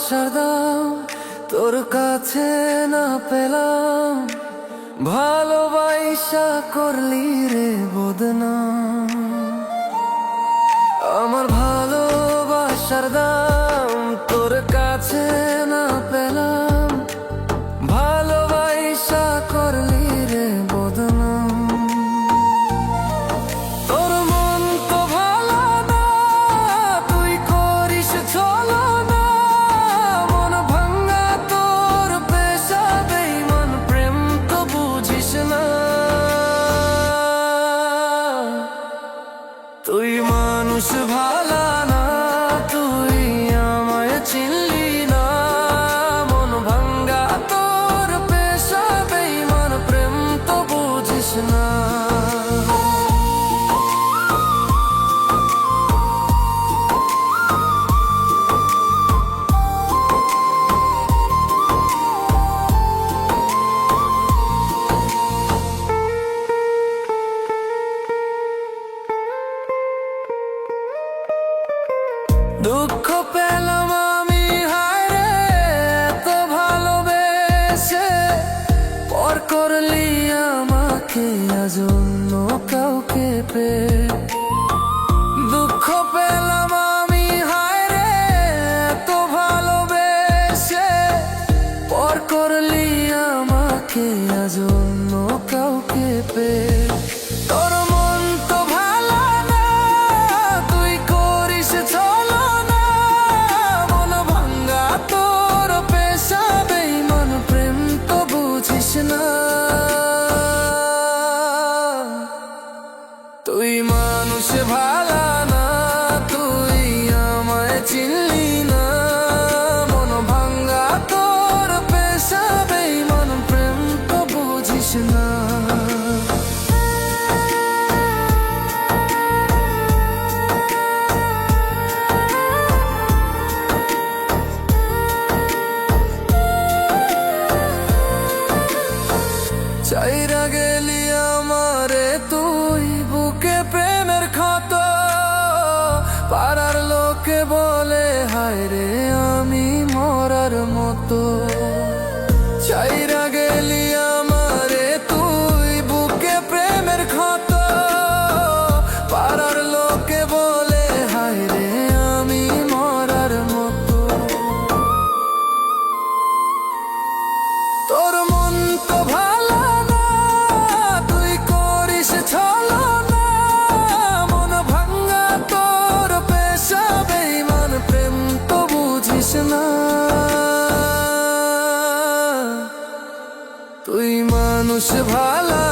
ভালোবাসার দাম তোর কাছে না পেলাম, ভালোবাসা করলি রে বদনাম। আমার ভালোবাসার দাম তোর কাছে না পেলাম, ভালোবাসা করলি রে বদনাম। তোর মন তো ভালো না, তুই করিস ছলনা, মন ভাঙা তোর পেশা বেঈমান, প্রেম তো বুঝিস না। তুই মানুষ ভালো না, তুই আমায় চিনলি না, মন ভাঙা তোর পেশা বেঈমান, প্রেম তো বুঝিস না। দুঃখ পেলাম আমি হায় রে এত ভালোবেসে, পর করলি আমাকে আজ অন্য কাউকে পেয়ে। দুঃখ পেলাম আমি হায় রে এত ভালোবেসে, পর করলি আমাকে আজ অন্য কাউকে পেয়ে। তোর মন তো ভালো না, তুই করিস ছলনা, মন ভাঙা তোর পেশা বেঈমান, প্রেম তো বুঝিস না। তুই মানুষ ভালো না, তুই আমায় চিনলি না, মন ভাঙা তোর পেশা বেঈমান, প্রেম তো বুঝিস না। চাইরা গেলি আমারে তুই বুকে প্রেমের ক্ষত, পাড়ার লোকে বলে হায় রে আমি মরার মতো। চাইরা গেলি আমারে তুই বুকে প্রেমের ক্ষত, পাড়ার লোকে বলে হায় রে আমি মরার মতো। তোর মন তো ভালো না, তুই করিস ছলনা, মন ভাঙা তোর পেশা বেঈমান, প্রেম তো বুঝিস না। তুই মানুষ ভালো